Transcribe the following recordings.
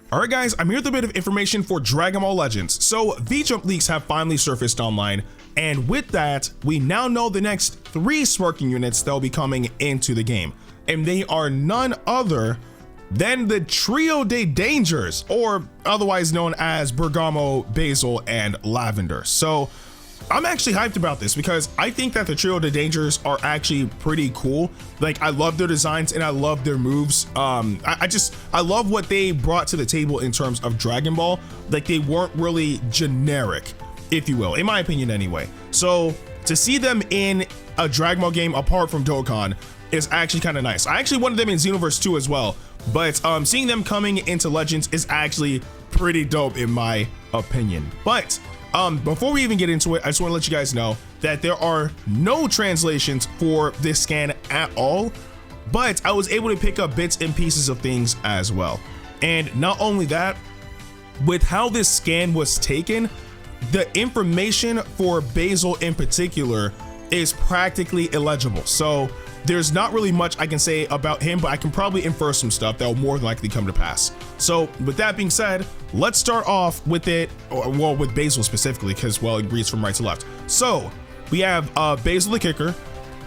Alright guys, I'm here with a bit of information for Dragon Ball Legends. So V-Jump leaks have finally surfaced online, and with that, we now know the next 3 Sparking units that will be coming into the game. And they are none other than the Trio de Dangers, or otherwise known as Bergamo, Basil, and Lavender. So I'm actually hyped about this because I think that the Trio de Dangers are actually pretty cool. Like, I love their designs and I love their moves. I love what they brought to the table in terms of Dragon Ball. Like, they weren't really generic, if you will, in my opinion anyway. So to see them in a Dragon Ball game apart from Dokkan is actually kind of nice. I actually wanted them in Xenoverse 2 as well, but seeing them coming into Legends is actually pretty dope in my opinion. But before we even get into it, I just want to let you guys know that there are no translations for this scan at all, but I was able to pick up bits and pieces of things as well. And not only that, with how this scan was taken, the information for Basil in particular is practically illegible. So there's not really much I can say about him, but I can probably infer some stuff that will more than likely come to pass. So with that being said, let's start off with it, well, with Basil specifically, because, well, it reads from right to left. So we have Basil the Kicker.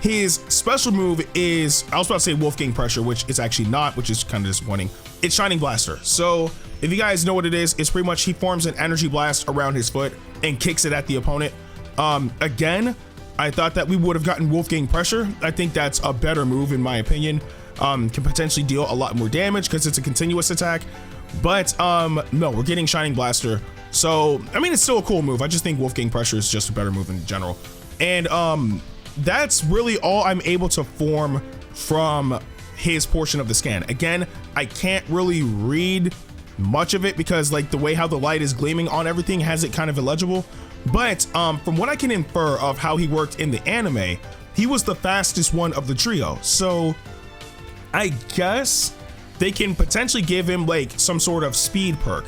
His special move is, I was about to say Wolfgang Pressure, which it's actually not, which is kind of disappointing. It's Shining Blaster. So if you guys know what it is, it's pretty much he forms an energy blast around his foot and kicks it at the opponent. Again, I thought that we would have gotten Wolfgang Pressure. I think that's a better move in my opinion. Can potentially deal a lot more damage because it's a continuous attack. But no, we're getting Shining Blaster. So, I mean, it's still a cool move. I just think Wolfgang Pressure is just a better move in general. And that's really all I'm able to form from his portion of the scan. Again, I can't really read much of it because, like, the way how the light is gleaming on everything has it kind of illegible. But from what I can infer of how he worked in the anime, he was the fastest one of the trio. So I guess they can potentially give him like some sort of speed perk,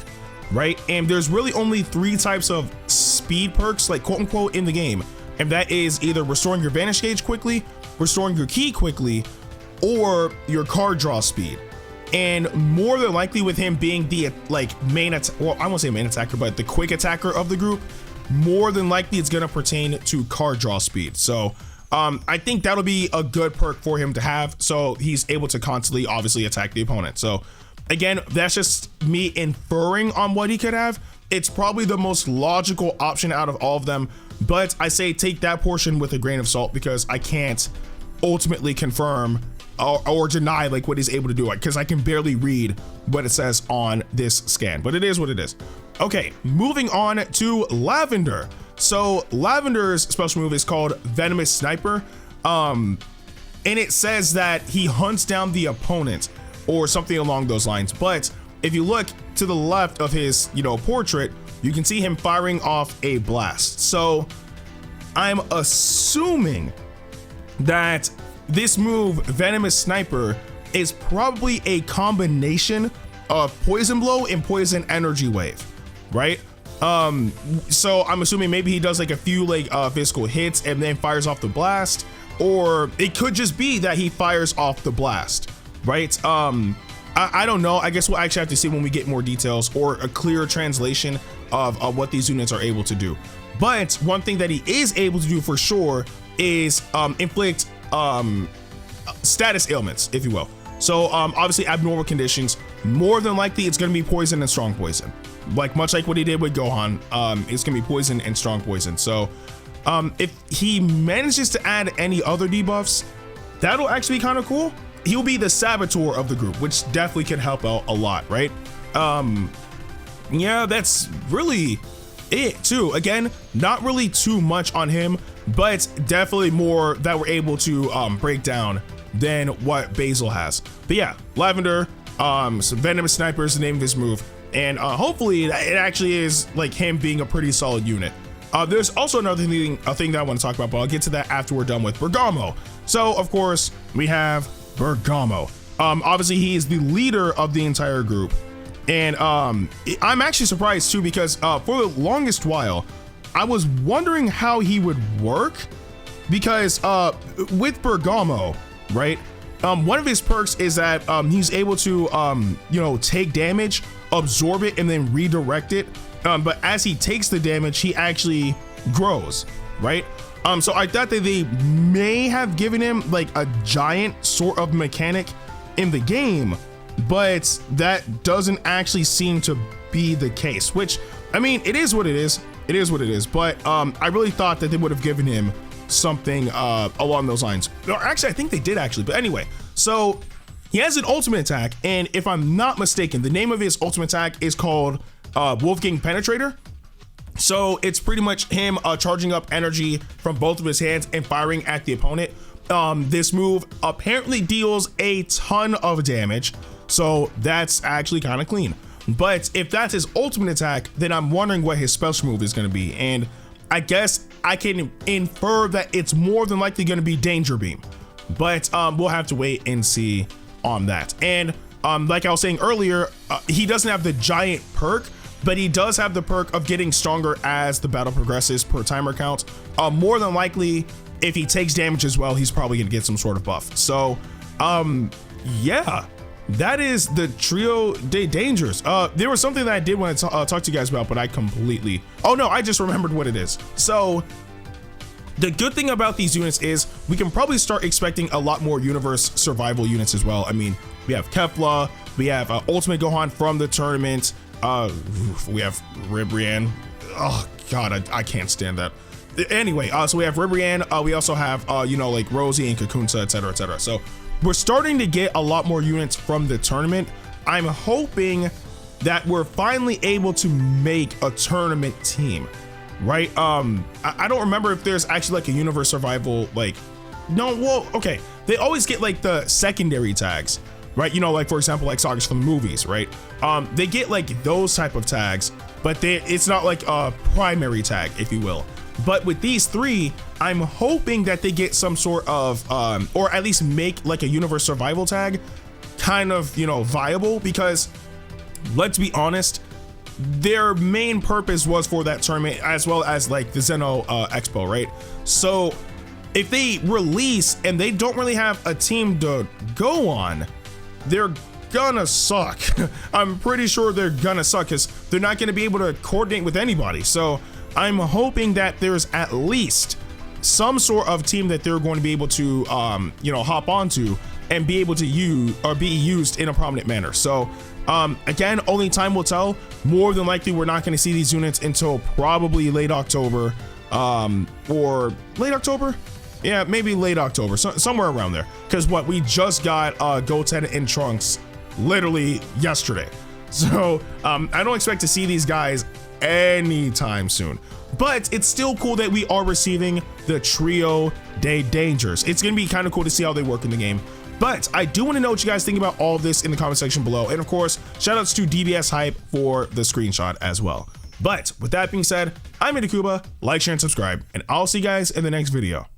right? And there's really only 3 types of speed perks, like quote unquote, in the game. And that is either restoring your Vanish Gauge quickly, restoring your Ki quickly, or your card draw speed. And more than likely with him being the main well, I won't say main attacker, but the quick attacker of the group, more than likely it's going to pertain to card draw speed. So I think that'll be a good perk for him to have, so he's able to constantly obviously attack the opponent. So again, that's just me inferring on what he could have. It's probably the most logical option out of all of them, but I say take that portion with a grain of salt because I can't ultimately confirm or deny like what he's able to do, because I can barely read what it says on this scan, but it is what it is. Okay, moving on to Lavender. So Lavender's special move is called Venomous Sniper, and it says that he hunts down the opponent or something along those lines. But if you look to the left of his, portrait, you can see him firing off a blast. So I'm assuming that this move, Venomous Sniper, is probably a combination of Poison Blow and Poison Energy Wave, right? So I'm assuming maybe he does like a few physical hits and then fires off the blast, or it could just be that he fires off the blast, right? I don't know. I guess we'll actually have to see when we get more details or a clearer translation of what these units are able to do. But one thing that he is able to do for sure is inflict status ailments, if you will. So obviously abnormal conditions, more than likely it's going to be poison and strong poison, like much like what he did with Gohan. It's going to be poison and strong poison. So if he manages to add any other debuffs, that'll actually be kind of cool. He'll be the saboteur of the group, which definitely can help out a lot, right? Yeah, that's really it too. Again, not really too much on him, but definitely more that we're able to break down than what Basil has. But yeah, Lavender, so Venomous Sniper is the name of his move, and hopefully it actually is like him being a pretty solid unit. There's also another thing that I want to talk about, but I'll get to that after we're done with Bergamo. So of course we have Bergamo. Obviously he is the leader of the entire group, and I'm actually surprised too, because for the longest while I was wondering how he would work, because with Bergamo, right, one of his perks is that he's able to take damage absorb it and then redirect it. But as he takes the damage, he actually grows, right? So I thought that they may have given him like a giant sort of mechanic in the game, but that doesn't actually seem to be the case, which, I mean, it is what it is. It is what it is. But I really thought that they would have given him something along those lines. Or actually, I think they did actually. But anyway, so he has an ultimate attack, and if I'm not mistaken, the name of his ultimate attack is called Wolfgang Penetrator. So it's pretty much him charging up energy from both of his hands and firing at the opponent. This move apparently deals a ton of damage, so that's actually kind of clean. But if that's his ultimate attack, then I'm wondering what his special move is going to be. And I guess I can infer that it's more than likely going to be Danger Beam. But we'll have to wait and see on that. And like I was saying earlier, he doesn't have the giant perk, but he does have the perk of getting stronger as the battle progresses per timer count. More than likely, if he takes damage as well, he's probably going to get some sort of buff. So yeah, that is the Trio de Dangers. There was something that I did want to talk to you guys about, but I completely, oh no, I just remembered what it is. So the good thing about these units is we can probably start expecting a lot more universe survival units as well. I mean, we have Kefla, we have Ultimate Gohan from the tournament, we have Ribrianne. Oh god, I can't stand that. Anyway, so we have Ribrianne, we also have you know, like Rosie and Kakunsa, etc, etc. So we're starting to get a lot more units from the tournament. I'm hoping that we're finally able to make a tournament team, right? I don't remember if there's actually like a universe survival, like, no, well, okay, they always get like the secondary tags, right? You know, like for example, like sagas from the movies, right? They get like those type of tags, but it's not like a primary tag, if you will. But with these three, I'm hoping that they get some sort of, or at least make like a universe survival tag kind of, you know, viable, because let's be honest, their main purpose was for that tournament as well as like the Zeno Expo, right? So if they release and they don't really have a team to go on, they're gonna suck. I'm pretty sure they're gonna suck because they're not gonna be able to coordinate with anybody. So I'm hoping that there's at least some sort of team that they're going to be able to, you know, hop onto and be able to use or be used in a prominent manner. So again, only time will tell. More than likely, we're not going to see these units until probably late October, or late October. Yeah, maybe late October, somewhere around there. Because what, we just got Goten and Trunks literally yesterday. So I don't expect to see these guys anytime soon, but it's still cool that we are receiving the Trio de Dangers. It's gonna be kind of cool to see how they work in the game. But I do want to know what you guys think about all of this in the comment section below, and of course shout outs to DBS Hype for the screenshot as well. But with that being said, I'm Ndukauba. Like, share, and subscribe, and I'll see you guys in the next video.